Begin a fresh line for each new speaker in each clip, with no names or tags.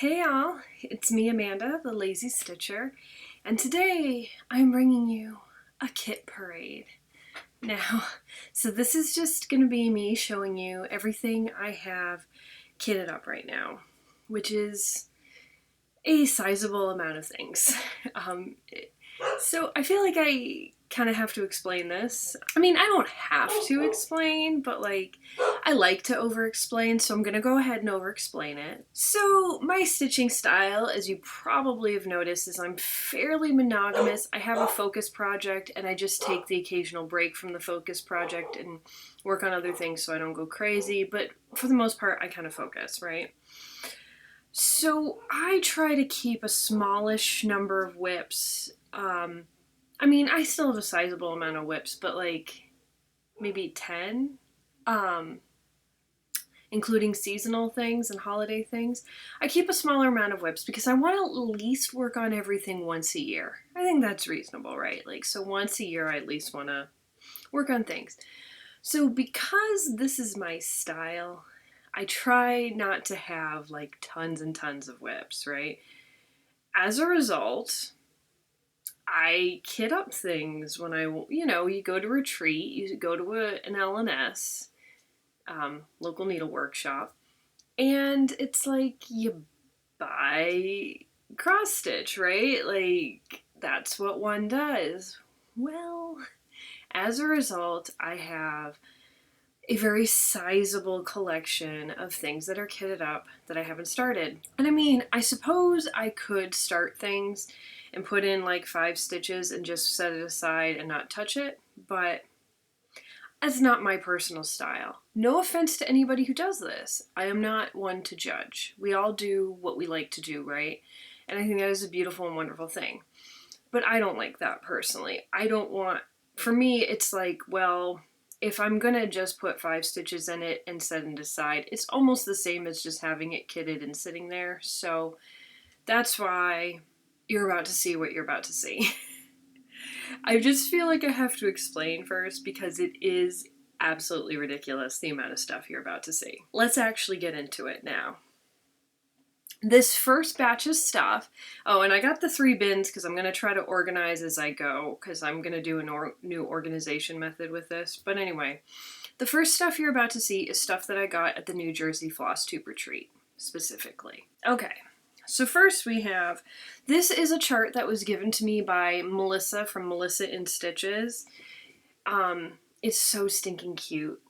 Hey y'all, it's me Amanda, the Lazy Stitcher, and today I'm bringing you a kit parade. Now, so this is just going to be me showing you everything I have kitted up right now, which is a sizable amount of things. Um, so I feel like I kind of have to explain this. I mean, I don't have to explain, but like, I like to over-explain, so I'm gonna go ahead and over-explain it. So my stitching style, as you probably have noticed, is I'm fairly monogamous. I have a focus project, and I just take the occasional break from the focus project and work on other things so I don't go crazy, but for the most part, I kind of focus, right? So I try to keep a smallish number of whips. I mean, I still have a sizable amount of whips, but like maybe 10, um, including seasonal things and holiday things. I keep a smaller amount of whips because I want to at least work on everything once a year. I think that's reasonable, right? Like, so once a year, I at least want to work on things. So because this is my style, I try not to have like tons and tons of whips, right? As a result, I kit up things when you go to retreat, you go to an LNS, local needle workshop, and it's like you buy cross stitch, right? Like, that's what one does. Well, as a result, I have a very sizable collection of things that are kitted up that I haven't started. And I mean, I suppose I could start things and put in like 5 stitches and just set it aside and not touch it, but that's not my personal style. No offense to anybody who does this. I am not one to judge. We all do what we like to do, right? And I think that is a beautiful and wonderful thing. But I don't like that personally. For me, it's like, well, if I'm gonna just put 5 stitches in it and set it aside, it's almost the same as just having it kitted and sitting there. So that's why you're about to see what you're about to see. I just feel like I have to explain first because it is absolutely ridiculous the amount of stuff you're about to see. Let's actually get into it now. This first batch of stuff, oh, and I got the 3 bins because I'm going to try to organize as I go because I'm going to do a new organization method with this. But anyway, the first stuff you're about to see is stuff that I got at the New Jersey Floss Tube Retreat, specifically. Okay, so first we have, this is a chart that was given to me by Melissa from Melissa in Stitches. It's so stinking cute.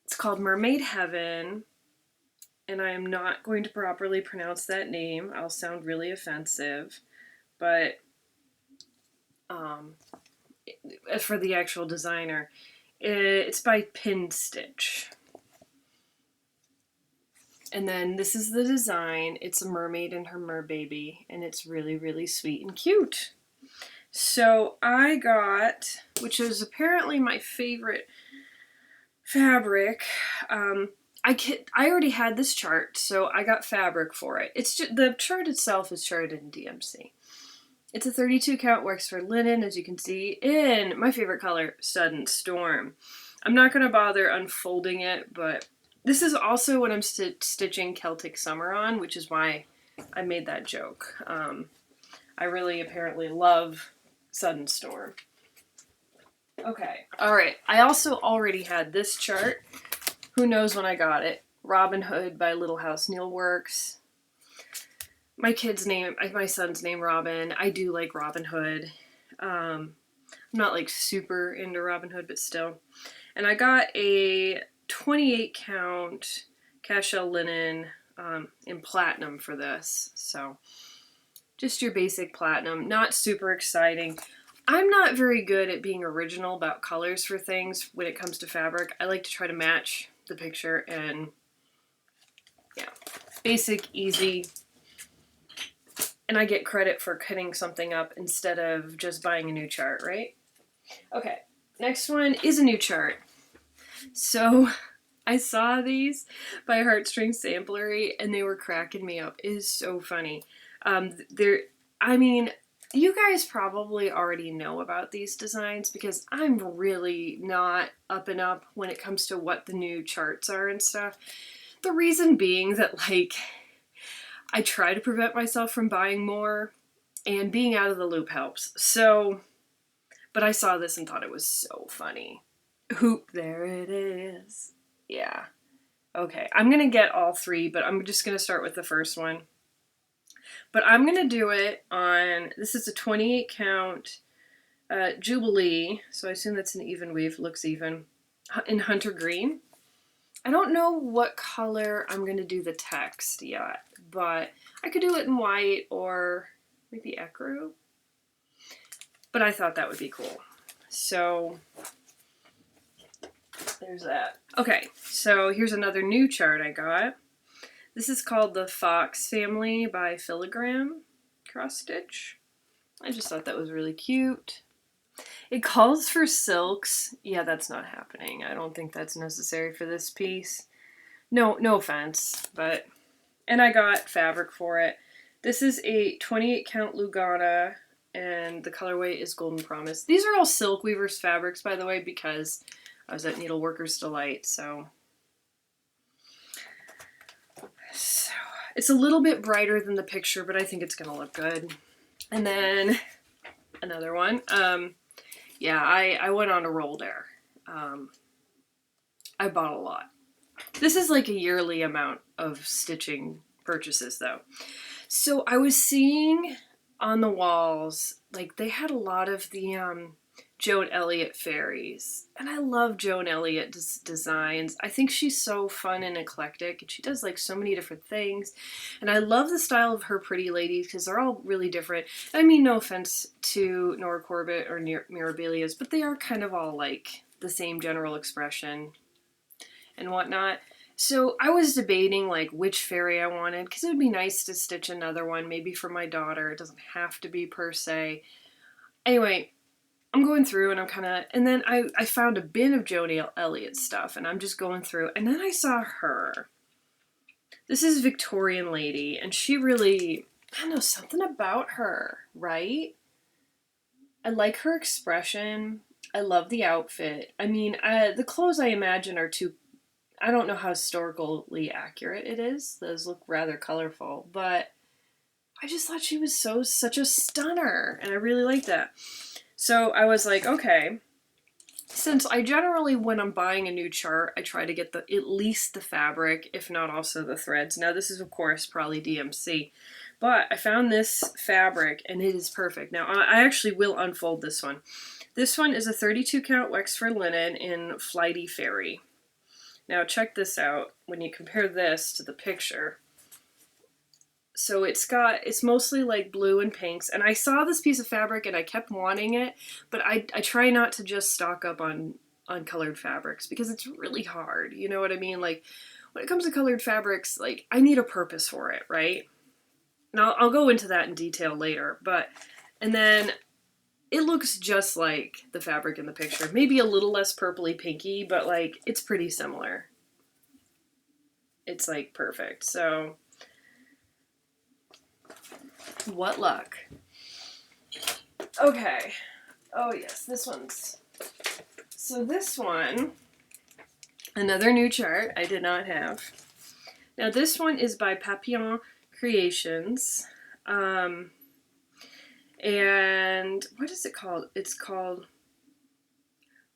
It's called Mermaid Heaven, and I am not going to properly pronounce that name. I'll sound really offensive, but as for the actual designer, it's by Pin Stitch. And then this is the design. It's a mermaid and her merbaby, and it's really, really sweet and cute. So I got, which is apparently my favorite fabric, I already had this chart, so I got fabric for it. It's just, the chart itself is charted in DMC. It's a 32 count Wexford linen, as you can see, in my favorite color, Sudden Storm. I'm not going to bother unfolding it, but this is also what I'm stitching Celtic Summer on, which is why I made that joke. I really apparently love Sudden Storm. Okay, alright, I also already had this chart. Who knows when I got it? Robin Hood by Little House Needleworks. My son's name Robin. I do like Robin Hood. I'm not like super into Robin Hood, but still. And I got a 28 count cashel linen in platinum for this. So just your basic platinum, not super exciting. I'm not very good at being original about colors for things when it comes to fabric. I like to try to match the picture, and yeah, basic, easy, and I get credit for cutting something up instead of just buying a new chart, right? Okay, next one is a new chart. So I saw these by Heartstring Samplery and they were cracking me up. It is so funny. I mean, you guys probably already know about these designs because I'm really not up and up when it comes to what the new charts are and stuff. The reason being that, like, I try to prevent myself from buying more, and being out of the loop helps. So, but I saw this and thought it was so funny. Hoop, there it is. Yeah. Okay, I'm gonna get all three, but I'm just gonna start with the first one. But I'm gonna do it on, this is a 28 count Jubilee, so I assume that's an even weave, looks even, in Hunter Green. I don't know what color I'm gonna do the text yet, but I could do it in white or maybe ecru. But I thought that would be cool. So there's that. Okay, so here's another new chart I got. This is called the Fox Family by Filigram Cross Stitch. I just thought that was really cute. It calls for silks. Yeah, that's not happening. I don't think that's necessary for this piece. No offense, but... And I got fabric for it. This is a 28 count Lugana, and the colorway is Golden Promise. These are all Silk Weavers fabrics, by the way, because I was at Needleworkers Delight, so it's a little bit brighter than the picture, but I think it's gonna look good. And then another one. Yeah, I went on a roll there. I bought a lot. This is like a yearly amount of stitching purchases, though. So I was seeing on the walls, like they had a lot of the Joan Elliott fairies. And I love Joan Elliott's designs. I think she's so fun and eclectic, and she does like so many different things. And I love the style of her Pretty Ladies because they're all really different. I mean, no offense to Nora Corbett or Mirabilia's, but they are kind of all like the same general expression and whatnot. So I was debating like which fairy I wanted, because it would be nice to stitch another one, maybe for my daughter. It doesn't have to be per se. Anyway, I'm going through and I'm kind of, and then I found a bin of Joan Elliott stuff, and I'm just going through, and then I saw her. This is Victorian Lady, and she really, I don't know, something about her, right? I like her expression. I love the outfit. I mean, the clothes I imagine are too, I don't know how historically accurate it is. Those look rather colorful, but I just thought she was such a stunner, and I really like that. So I was like, okay, since I generally, when I'm buying a new chart, I try to get at least the fabric, if not also the threads. Now this is of course probably DMC, but I found this fabric and it is perfect. Now I actually will unfold this one. This one is a 32 count Wexford linen in Flighty Fairy. Now check this out when you compare this to the picture. So it's mostly like blue and pinks, and I saw this piece of fabric and I kept wanting it, but I try not to just stock up on colored fabrics because it's really hard, you know what I mean? Like when it comes to colored fabrics, like I need a purpose for it, right? And I'll go into that in detail later, and then it looks just like the fabric in the picture, maybe a little less purpley pinky, but like it's pretty similar. It's like perfect. So what luck. Okay. Oh yes, this one's. So this one, another new chart I did not have. Now this one is by Papillon Creations. And what is it called? It's called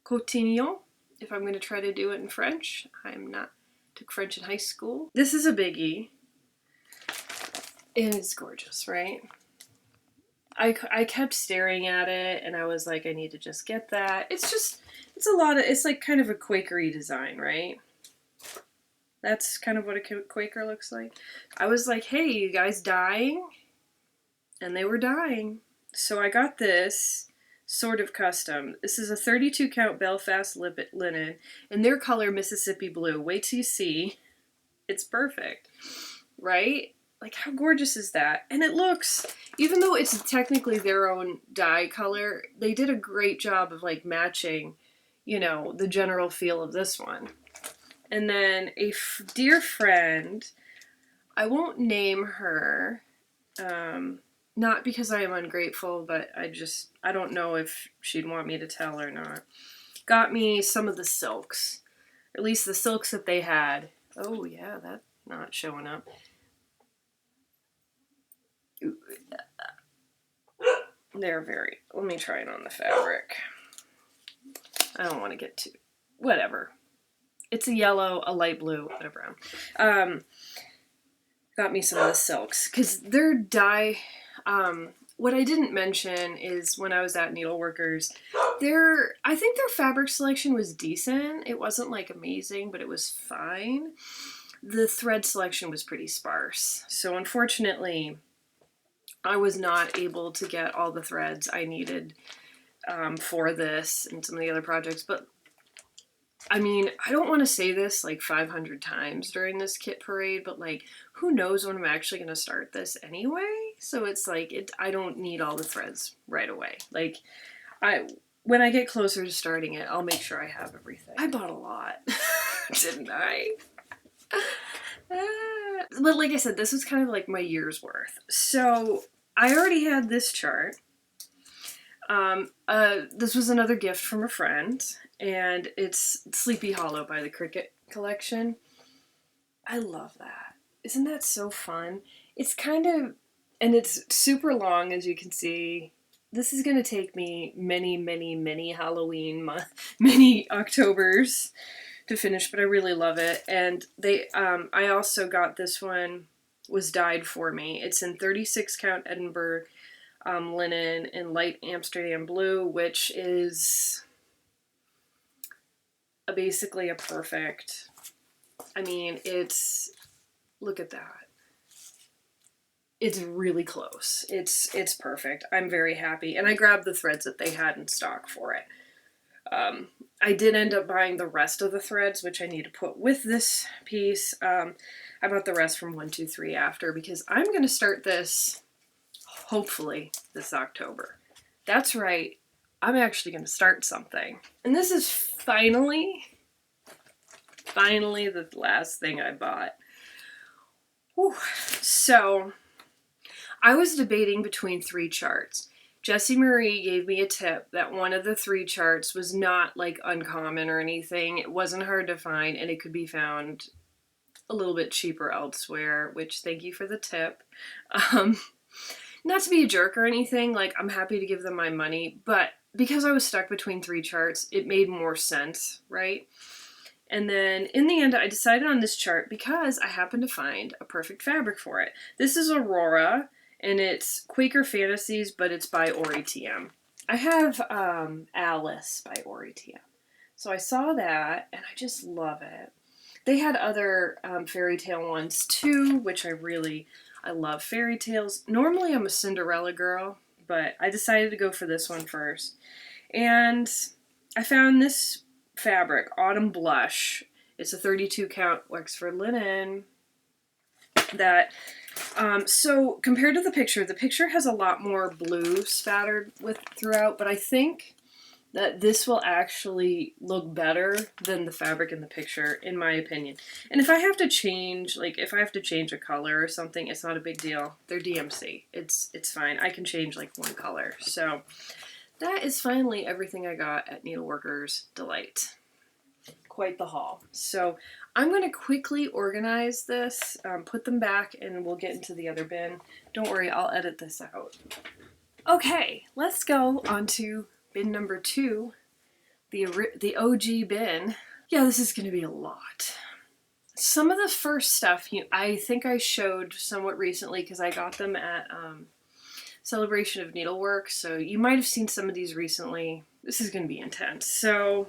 Cotignon, if I'm going to try to do it in French. Took French in high school. This is a biggie. And it's gorgeous, right? I kept staring at it and I was like, I need to just get that. It's like kind of a Quakery design, right? That's kind of what a Quaker looks like. I was like, hey, you guys dying? And they were dying. So I got this sort of custom. This is a 32 count Belfast linen in their color Mississippi blue. Wait till you see. It's perfect, right? Like, how gorgeous is that? And it looks, even though it's technically their own dye color, they did a great job of like matching, you know, the general feel of this one. And then a dear friend, I won't name her, not because I am ungrateful, but I don't know if she'd want me to tell or not, got me some of the silks, or at least the silks that they had. Oh yeah, that's not showing up. They're very, let me try it on the fabric. I don't want to get too, whatever. It's a yellow, a light blue, and a brown. Got me some of the silks, because their dye, what I didn't mention is when I was at Needleworkers, I think their fabric selection was decent. It wasn't like amazing, but it was fine. The thread selection was pretty sparse. So unfortunately, I was not able to get all the threads I needed for this and some of the other projects. But I mean, I don't want to say this like 500 times during this kit parade, but like, who knows when I'm actually going to start this anyway? So it's like, I don't need all the threads right away. Like, when I get closer to starting it, I'll make sure I have everything. I bought a lot, didn't I? But like I said, this was kind of like my year's worth. So I already had this chart. This was another gift from a friend, and it's Sleepy Hollow by the Cricut Collection. I love that. Isn't that so fun? It's kind of, and it's super long, as you can see. This is going to take me many, many, many Halloween many Octobers to finish, but I really love it. And I also got this one, was dyed for me. It's in 36 count Edinburgh linen in light Amsterdam blue, which is basically a perfect, I mean, look at that. It's really close. It's perfect. I'm very happy. And I grabbed the threads that they had in stock for it. I did end up buying the rest of the threads, which I need to put with this piece. I bought the rest from 123 after, because I'm going to start this, hopefully, this October. That's right. I'm actually going to start something. And this is finally the last thing I bought. Whew. So, I was debating between 3 charts. Jessie Marie gave me a tip that one of the 3 charts was not like uncommon or anything. It wasn't hard to find, and it could be found a little bit cheaper elsewhere, which thank you for the tip. Not to be a jerk or anything, like I'm happy to give them my money, but because I was stuck between 3 charts, it made more sense, right? And then in the end, I decided on this chart because I happened to find a perfect fabric for it. This is Aurora, and it's Quaker Fantasies, but it's by OriTM. I have Alice by OriTM. So I saw that, and I just love it. They had other fairy tale ones too, which I love fairy tales. Normally I'm a Cinderella girl, but I decided to go for this one first. And I found this fabric, Autumn Blush. It's a 32 count Wexford linen that, so compared to the picture has a lot more blue spattered throughout, but I think that this will actually look better than the fabric in the picture, in my opinion. And if I have to change, if I have to change a color or something, it's not a big deal. They're DMC. It's fine. I can change like one color. So that is finally everything I got at Needleworkers Delight. Quite the haul. So I'm going to quickly organize this, put them back, and we'll get into the other bin. Don't worry, I'll edit this out. Okay, let's go on to bin number 2, the OG bin. Yeah, this is going to be a lot. Some of the first stuff I think I showed somewhat recently because I got them at Celebration of Needlework, so you might have seen some of these recently. This is going to be intense. So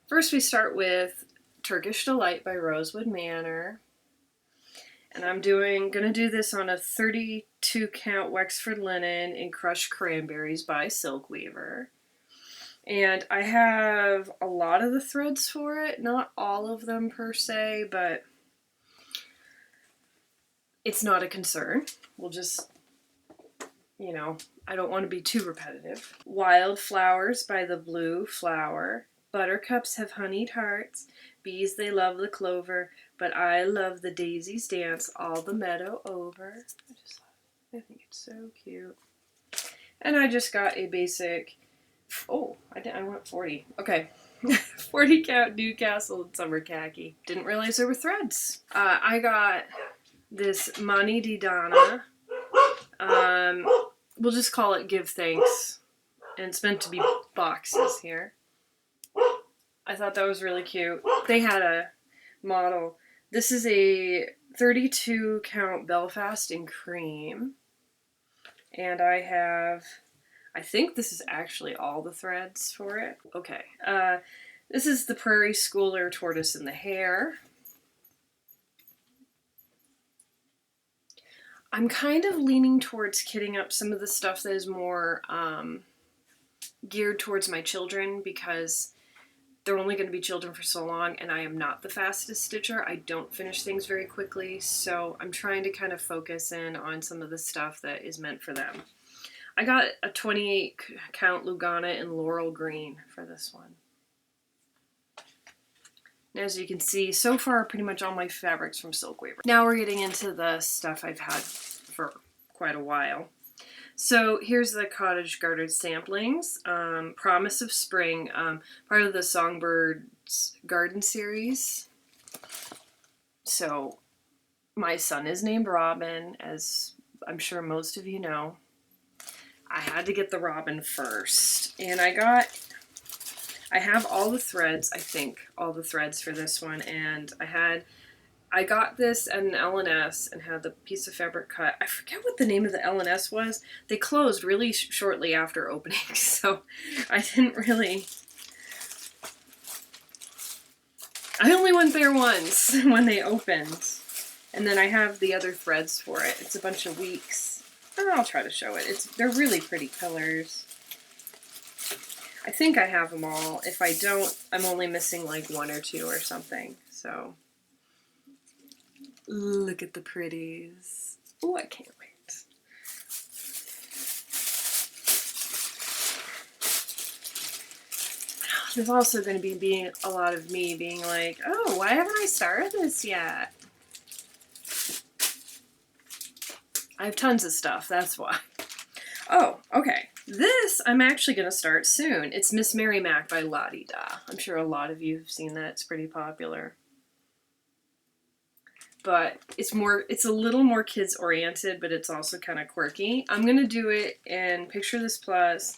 first we start with Turkish Delight by Rosewood Manor. And I'm gonna do this on a 32 count Wexford linen in crushed cranberries by Silkweaver. And I have a lot of the threads for it, not all of them per se, but it's not a concern. We'll just, I don't want to be too repetitive. Wildflowers by the Blue Flower. Buttercups have honeyed hearts, bees they love the clover, but I love the daisies dance all the meadow over. I think it's so cute. And I just got a basic, I went 40. Okay, 40 count Newcastle summer khaki. Didn't realize there were threads. I got this Mani Di Donna, we'll just call it Give Thanks. And it's meant to be boxes here. I thought that was really cute. They had a model. This is a 32 count Belfast in cream. And I think this is actually all the threads for it. Okay. This is the Prairie Schooler Tortoise in the Hair. I'm kind of leaning towards kitting up some of the stuff that is more geared towards my children, because they're only going to be children for so long, and I am not the fastest stitcher. I don't finish things very quickly, so I'm trying to kind of focus in on some of the stuff that is meant for them. I got a 28 count Lugana in Laurel Green for this one. And as you can see, so far pretty much all my fabrics from Silk Waver. Now we're getting into the stuff I've had for quite a while. So here's the Cottage Garden samplings. Promise of Spring, part of the Songbirds Garden series. So my son is named Robin, as I'm sure most of you know. I had to get the Robin first, and I have all the threads, I think, all the threads for this one, and I got this at an L&S and had the piece of fabric cut. I forget what the name of the L&S was. They closed really shortly after opening, so I only went there once when they opened. And then I have the other threads for it. It's a bunch of weeks. I'll try to show it. They're really pretty colors. I think I have them all. If I don't, I'm only missing like one or two or something. So look at the pretties. Oh, I can't wait. There's also going to be a lot of me being like, oh, why haven't I started this yet? I have tons of stuff, that's why. Oh, okay. This I'm actually going to start soon. It's Miss Mary Mac by Lottie Da. I'm sure a lot of you have seen that. It's pretty popular. But it's a little more kids oriented, but it's also kind of quirky. I'm going to do it in Picture This Plus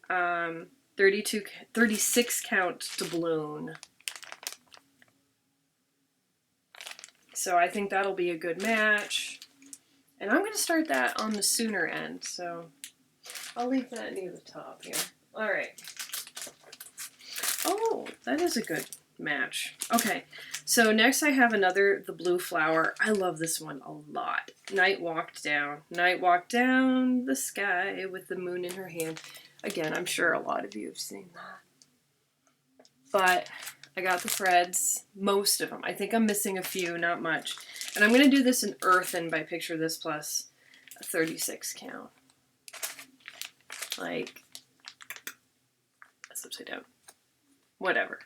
36 count doubloon. So I think that'll be a good match. And I'm going to start that on the sooner end, so I'll leave that near the top here. Alright. Oh, that is a good match. Okay, so next I have the Blue Flower. I love this one a lot. Night Walked Down. Night walked down the sky with the moon in her hand. Again, I'm sure a lot of you have seen that. But I got the threads, most of them. I think I'm missing a few, not much. And I'm going to do this in Earthen by Picture This Plus, a 36 count. Like, that's upside down. Whatever.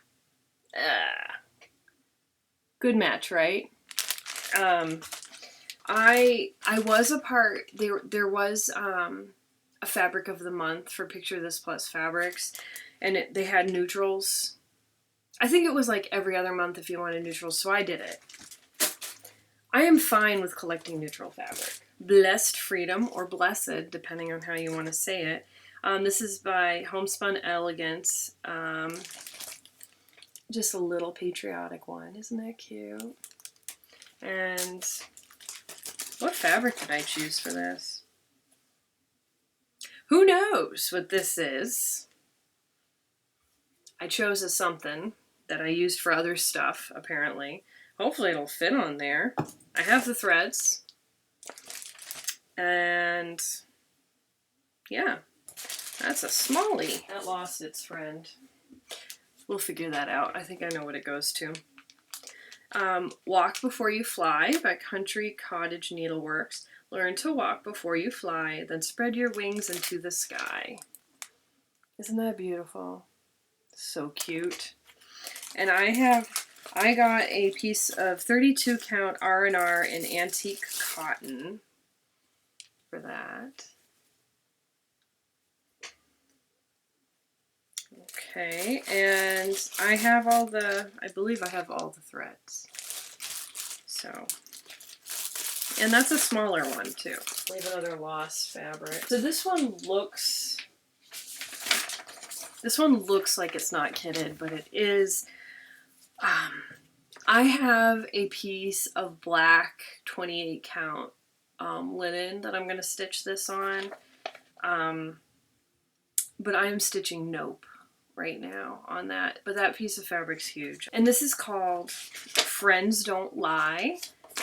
Good match, right? I was a part, there was a fabric of the month for Picture This Plus fabrics, and they had neutrals. I think it was like every other month if you wanted neutrals, so I did it. I am fine with collecting neutral fabric. Blessed Freedom, or Blessed, depending on how you want to say it. This is by Homespun Elegance. Just a little patriotic one. Isn't that cute? And what fabric did I choose for this? Who knows what this is? I chose a something that I used for other stuff, apparently. Hopefully it'll fit on there. I have the threads. And yeah, that's a smallie. That lost its friend. We'll figure that out. I think I know what it goes to. Walk Before You Fly by Country Cottage Needleworks. Learn to walk before you fly, then spread your wings into the sky. Isn't that beautiful? So cute. And I got a piece of 32 count R&R in antique cotton for that. Okay, and I believe I have all the threads. So, And that's a smaller one too. Leave another lost fabric. So this one looks like it's not kitted, but it is. I have a piece of black 28 count linen that I'm going to stitch this on. But I'm stitching Nope right now on that. But that piece of fabric's huge. And this is called Friends Don't Lie.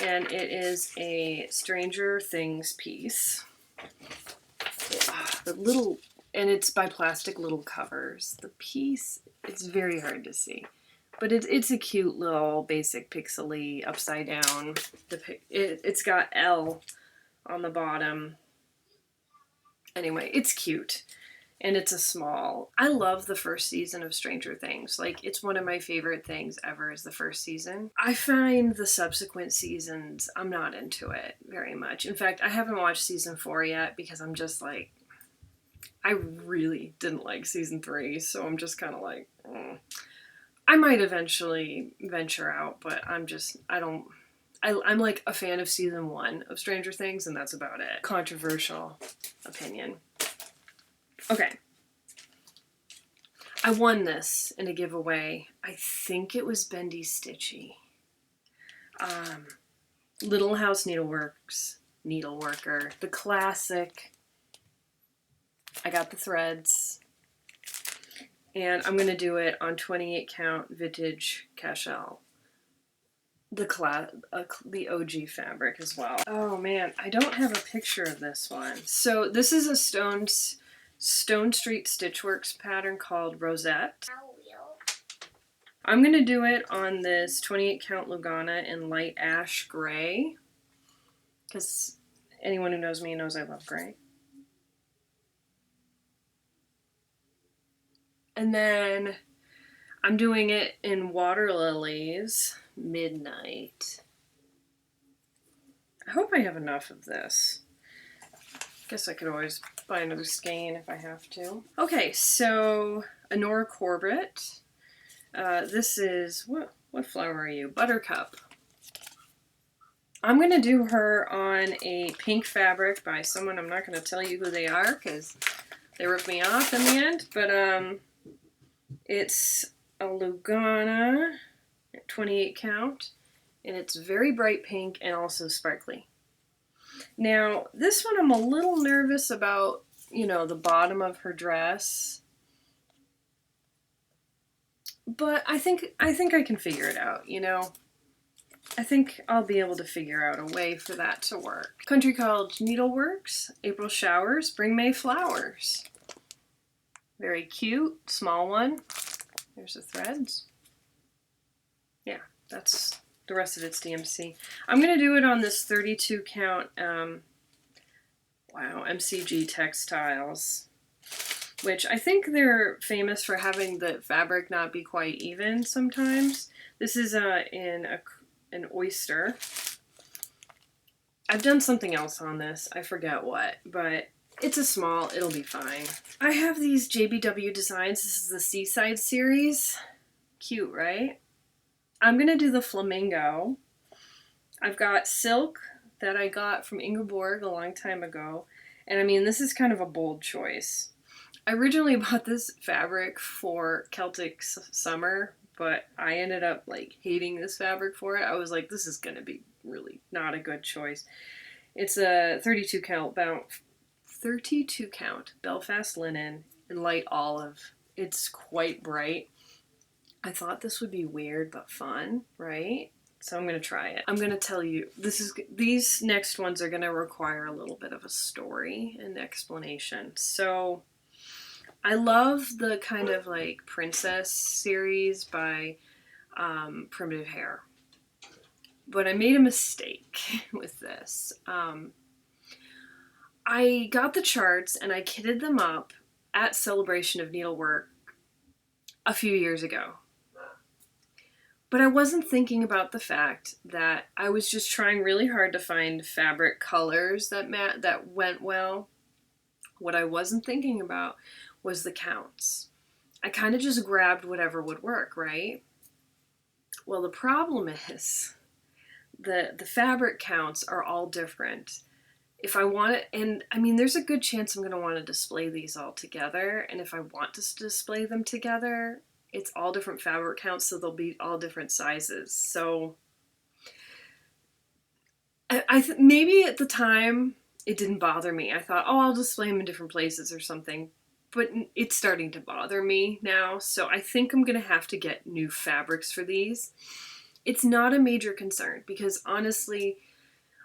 And it is a Stranger Things piece. And it's by Plastic Little Covers. The piece, it's very hard to see. But it's a cute little basic pixely upside down. It's got L on the bottom. Anyway, it's cute. And it's a small. I love the first season of Stranger Things. Like, it's one of my favorite things ever is the first season. I find the subsequent seasons, I'm not into it very much. In fact, I haven't watched season 4 yet because I'm just like, I really didn't like season 3. So I'm just kind of like, I might eventually venture out, but I'm like a fan of season 1 of Stranger Things, and that's about it. Controversial opinion. Okay. I won this in a giveaway. I think it was Bendy Stitchy. Little House Needleworks, Needleworker, the classic. I got the threads. And I'm going to do it on 28 count vintage cashel. The OG fabric as well. Oh man, I don't have a picture of this one. So this is a Stone Street Stitchworks pattern called Rosette. I'm going to do it on this 28 count Lugana in light ash gray. Because anyone who knows me knows I love gray. And then I'm doing it in Water Lilies Midnight. I hope I have enough of this. Guess I could always buy another skein if I have to. Okay, so Honora Corbett. This is, what flower are you? Buttercup. I'm going to do her on a pink fabric by someone. I'm not going to tell you who they are because they ripped me off in the end. But it's a Lugana, 28 count, and it's very bright pink and also sparkly. Now, this one I'm a little nervous about, you know, the bottom of her dress. But I think I can figure it out, you know. I think I'll be able to figure out a way for that to work. Country College Needleworks, April Showers, Bring May Flowers. Very cute, small one. There's the threads. Yeah, that's the rest of it's DMC. I'm going to do it on this 32 count, MCG Textiles, which I think they're famous for having the fabric not be quite even sometimes. This is in an oyster. I've done something else on this. I forget what, but it's a small. It'll be fine. I have these JBW designs. This is the Seaside series. Cute, right? I'm going to do the flamingo. I've got silk that I got from Ingeborg a long time ago. And I mean, this is kind of a bold choice. I originally bought this fabric for Celtic Summer, but I ended up like hating this fabric for it. I was like, this is going to be really not a good choice. It's a 32 count Belfast linen in light olive. It's quite bright. I thought this would be weird but fun, right? So I'm going to try it. I'm going to tell you, these next ones are going to require a little bit of a story and explanation. So I love the kind of like princess series by Primitive Hair. But I made a mistake with this. I got the charts and I kitted them up at Celebration of Needlework a few years ago. But I wasn't thinking about the fact that I was just trying really hard to find fabric colors that went well. What I wasn't thinking about was the counts. I kind of just grabbed whatever would work, right? Well, the problem is the fabric counts are all different. If I want it, and I mean, there's a good chance I'm going to want to display these all together. And if I want to display them together, it's all different fabric counts, so they'll be all different sizes. So maybe at the time it didn't bother me. I thought, oh, I'll display them in different places or something. But it's starting to bother me now. So I think I'm going to have to get new fabrics for these. It's not a major concern because honestly,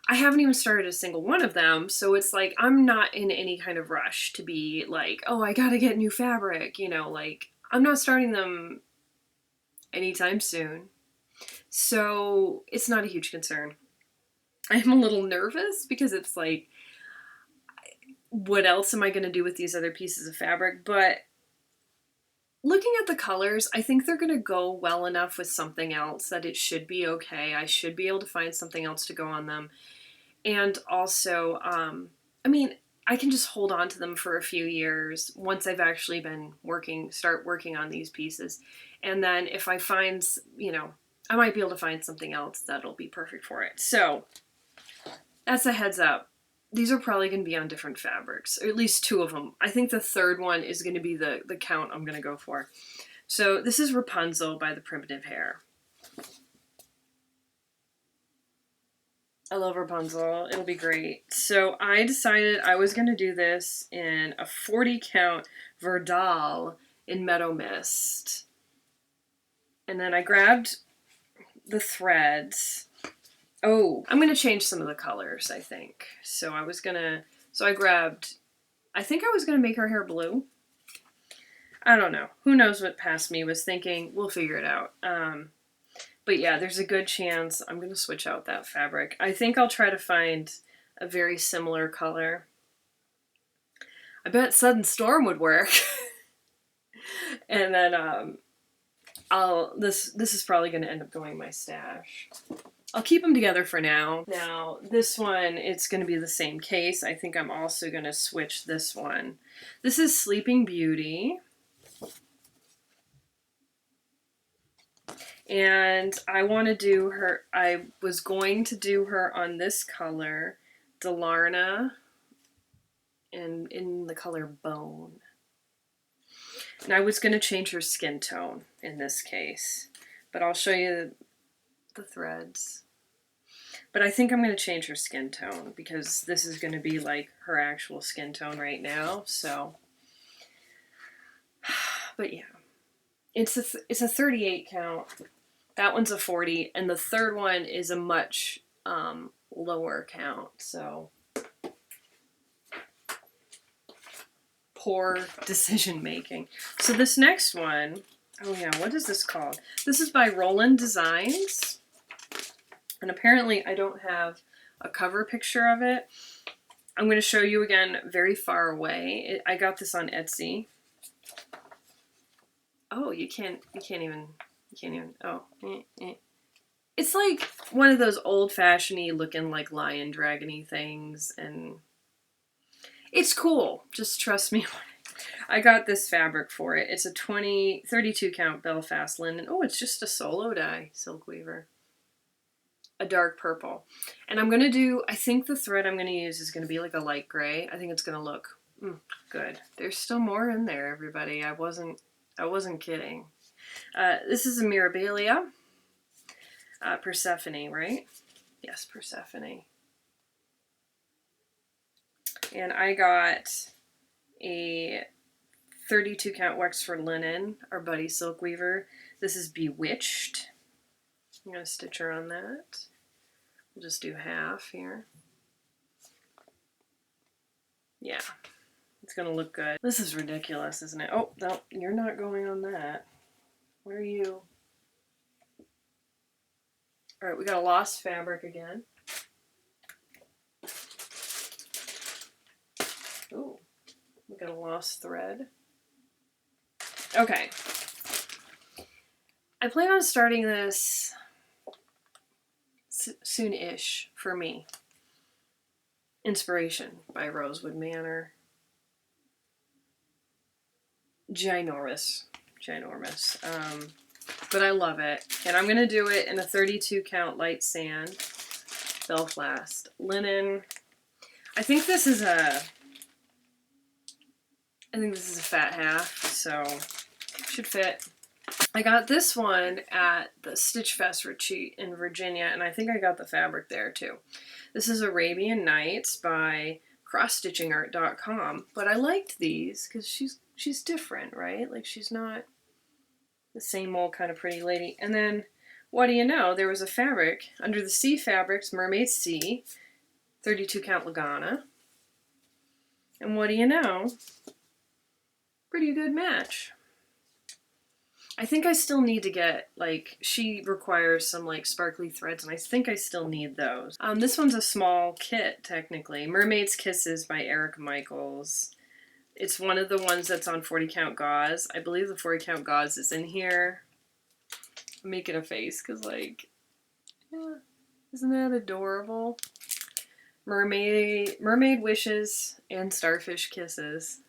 I haven't even started a single one of them, so it's like I'm not in any kind of rush to be like, oh, I gotta get new fabric, you know, like I'm not starting them anytime soon. So it's not a huge concern. I'm a little nervous because it's like, what else am I going to do with these other pieces of fabric? But looking at the colors, I think they're going to go well enough with something else that it should be okay. I should be able to find something else to go on them. And also, I mean, I can just hold on to them for a few years once I've actually been start working on these pieces. And then if I find, you know, I might be able to find something else that'll be perfect for it. So that's a heads up. These are probably going to be on different fabrics, or at least two of them. I think the third one is going to be the count I'm going to go for. So this is Rapunzel by the Primitive Hare. I love Rapunzel. It'll be great. So I decided I was going to do this in a 40 count Verdal in Meadow Mist. And then I grabbed the threads. Oh, I'm going to change some of the colors, I think. So I grabbed, I think I was going to make her hair blue. I don't know. Who knows what past me was thinking. We'll figure it out. But yeah, there's a good chance I'm going to switch out that fabric. I think I'll try to find a very similar color. I bet Sudden Storm would work. And then this is probably going to end up going in my stash. I'll keep them together for now. Now, this one, it's going to be the same case. I think I'm also going to switch this one. This is Sleeping Beauty. And I want to do her, I was going to do her on this color, Delarna, and in the color Bone. And I was going to change her skin tone in this case, but I'll show you the threads. But I think I'm going to change her skin tone because this is going to be like her actual skin tone right now, so. But yeah, it's a 38 count. That one's a 40, and the third one is a much lower count, so poor decision making. So this next one, oh yeah, what is this called? This is by Roland Designs, and apparently I don't have a cover picture of it. I'm going to show you again very far away. I got this on Etsy. Oh, you can't even, oh. It's like one of those old-fashioned-y looking like lion dragony things, and it's cool. Just trust me. I got this fabric for it. It's a 32 count Belfast linen. Oh, it's just a solo dye silk weaver. A dark purple. And I'm going to do, I think the thread I'm going to use is going to be like a light gray. I think it's going to look good. There's still more in there, everybody. I wasn't kidding. This is a Mirabilia. Persephone, right? Yes, Persephone. And I got a 32 count Wexford linen, our buddy silk weaver. This is Bewitched. I'm going to stitch her on that. We'll just do half here. Yeah, it's going to look good. This is ridiculous, isn't it? Oh, no, you're not going on that. Where are you? All right, we got a lost fabric again. Ooh, we got a lost thread. Okay. I plan on starting this soon-ish for me. Inspiration by Rosewood Manor. Ginormous. But I love it. And I'm going to do it in a 32 count light sand. Belfast linen. I think this is a fat half, so should fit. I got this one at the Stitch Fest retreat in Virginia, and I think I got the fabric there too. This is Arabian Nights by crossstitchingart.com, but I liked these because she's different, right? Like, she's not the same old kind of pretty lady. And then, what do you know, there was a fabric, Under the Sea Fabrics, Mermaid Sea, 32 count Lagana. And what do you know, pretty good match. I think I still need to get, like, she requires some, like, sparkly threads, and I think I still need those. This one's a small kit, technically. Mermaid's Kisses by Erica Michaels. It's one of the ones that's on 40 count gauze. I believe the 40 count gauze is in here. I'm making a face, because, like, yeah, isn't that adorable? Mermaid Wishes and Starfish Kisses.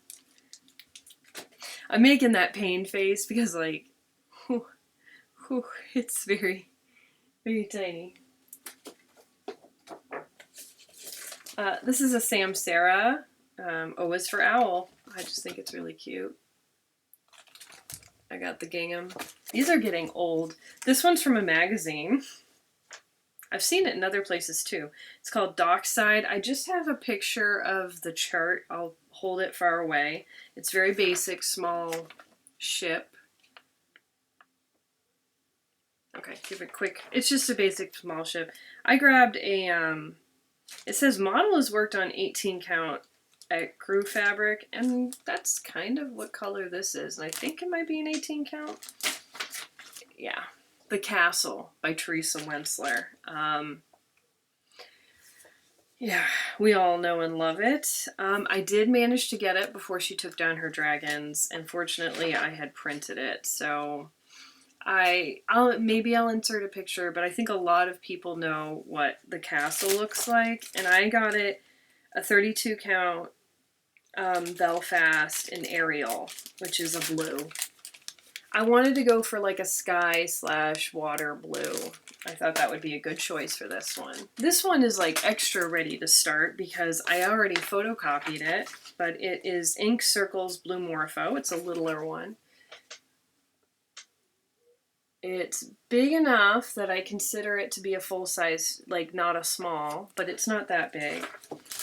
I'm making that pain face because, like, it's very, very tiny. This is a Samsara. O is for owl. I just think it's really cute. I got the gingham. These are getting old. This one's from a magazine. I've seen it in other places too. It's called Dockside. I just have a picture of the chart. I'll hold it far away. It's very basic, small ship. Okay, give it quick. It's just a basic small ship. I grabbed a, it says model is worked on 18 count ecru fabric, and that's kind of what color this is. And I think it might be an 18 count. Yeah. The Castle by Teresa Wentzler. Yeah, we all know and love it. I did manage to get it before she took down her dragons, and fortunately I had printed it, so maybe I'll insert a picture, but I think a lot of people know what the castle looks like, and I got it a 32 count Belfast in Ariel, which is a blue. I wanted to go for like a sky/water blue. I thought that would be a good choice for this one. This one is like extra ready to start because I already photocopied it, but it is Ink Circles Blue Morpho. It's a littler one. It's big enough that I consider it to be a full size, like not a small, but it's not that big.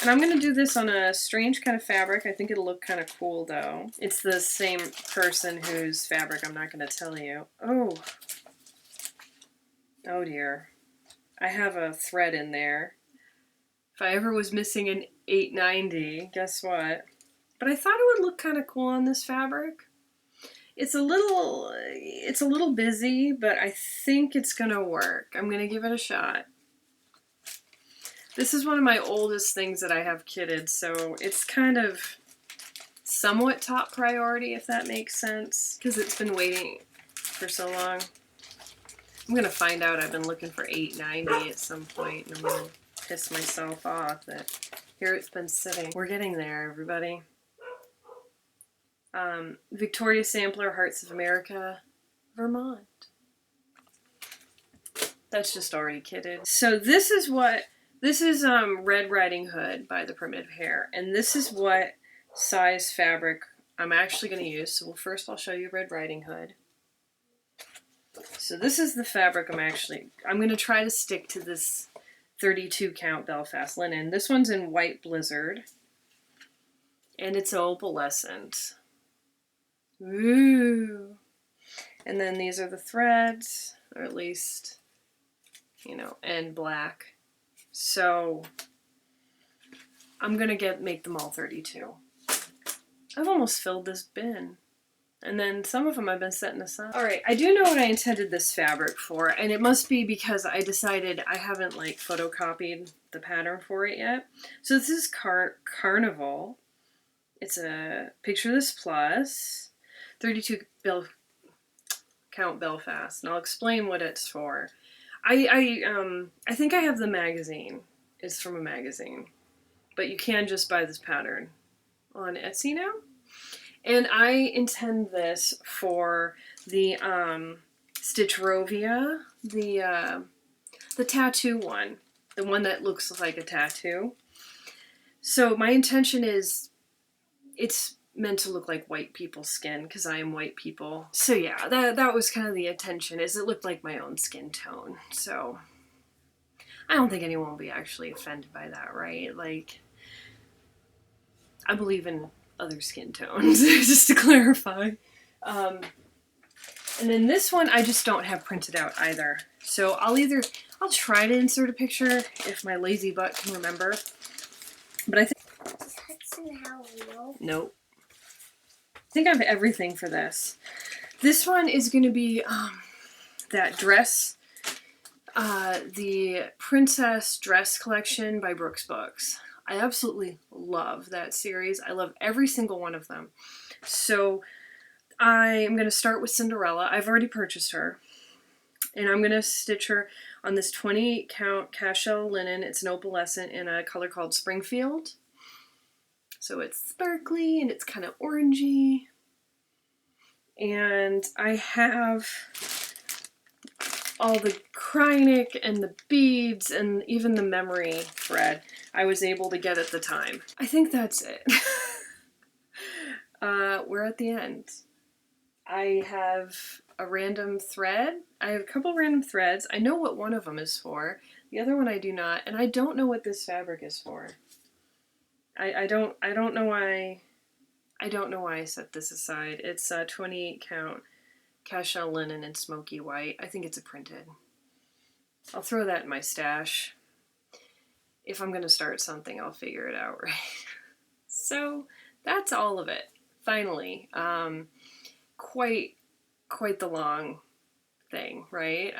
And I'm going to do this on a strange kind of fabric. I think it'll look kind of cool though. It's the same person whose fabric I'm not going to tell you. Oh dear. I have a thread in there. If I ever was missing an 890, guess what? But I thought it would look kind of cool on this fabric. It's a little busy, but I think it's gonna work. I'm gonna give it a shot. This is one of my oldest things that I have kitted, so it's kind of somewhat top priority, if that makes sense, because it's been waiting for so long. I'm gonna find out. I've been looking for 890 at some point, and I'm gonna piss myself off that here it's been sitting. We're getting there, everybody. Victoria Sampler, Hearts of America, Vermont. That's just already kitted. So this is Red Riding Hood by the Primitive Hare, and this is what size fabric I'm actually going to use. So first I'll show you Red Riding Hood. So this is the fabric I'm going to try to stick to this 32 count Belfast linen. This one's in White Blizzard, and it's opalescent. Ooh. And then these are the threads, or at least, you know, and black. So I'm gonna make them all 32. I've almost filled this bin. And then some of them I've been setting aside. Alright, I do know what I intended this fabric for, and it must be because I decided I haven't like photocopied the pattern for it yet. So this is Carnival. It's a Picture This Plus. 32 count Belfast, and I'll explain what it's for. I think I have the magazine. It's from a magazine, but you can just buy this pattern on Etsy now. And I intend this for the Stitchrovia, the tattoo one. the one that looks like a tattoo. So my intention is it's meant to look like white people's skin because I am white people. So yeah, that was kind of the intention, is it looked like my own skin tone. So I don't think anyone will be actually offended by that, right? Like, I believe in other skin tones, just to clarify. And then this one I just don't have printed out either. So I'll try to insert a picture if my lazy butt can remember. But I think... Nope. I think I have everything for this. This one is going to be that dress, the Princess Dress Collection by Brooks Books. I absolutely love that series. I love every single one of them. So I am going to start with Cinderella. I've already purchased her. And I'm going to stitch her on this 28 count cashel linen. It's an opalescent in a color called Springfield. So it's sparkly and it's kind of orangey. And I have all the Kreinik and the beads and even the memory thread I was able to get at the time. I think that's it. We're at the end. I have a random thread. I have a couple random threads. I know what one of them is for. The other one I do not, and I don't know what this fabric is for. I don't know why. I don't know why I set this aside. It's a 28 count cashel linen and smoky white. I think it's a printed. I'll throw that in my stash. If I'm going to start something, I'll figure it out, right? So that's all of it. Finally, quite the long thing, right?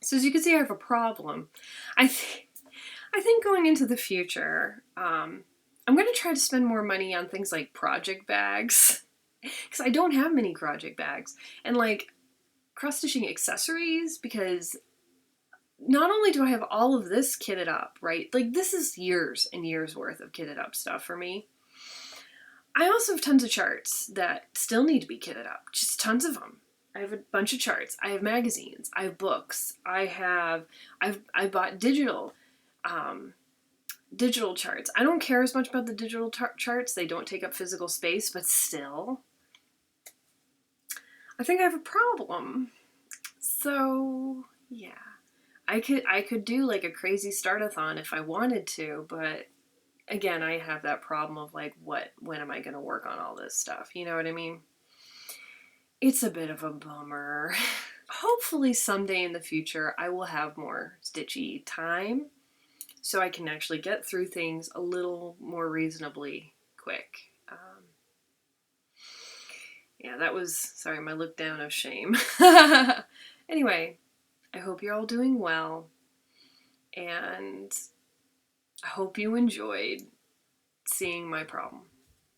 So as you can see, I have a problem. I think going into the future, I'm going to try to spend more money on things like project bags, because I don't have many project bags, and like cross-stitching accessories, because not only do I have all of this kitted up, right? Like, this is years and years worth of kitted up stuff for me. I also have tons of charts that still need to be kitted up, just tons of them. I have a bunch of charts. I have magazines. I have books. I bought digital charts. I don't care as much about the digital charts. They don't take up physical space, but still, I think I have a problem. So yeah, I could do like a crazy start-a-thon if I wanted to, but again, I have that problem of like, when am I going to work on all this stuff? You know what I mean? It's a bit of a bummer. Hopefully someday in the future I will have more stitchy time so I can actually get through things a little more reasonably quick. Yeah, that was, sorry, my look down of shame. Anyway, I hope you're all doing well, and I hope you enjoyed seeing my problem.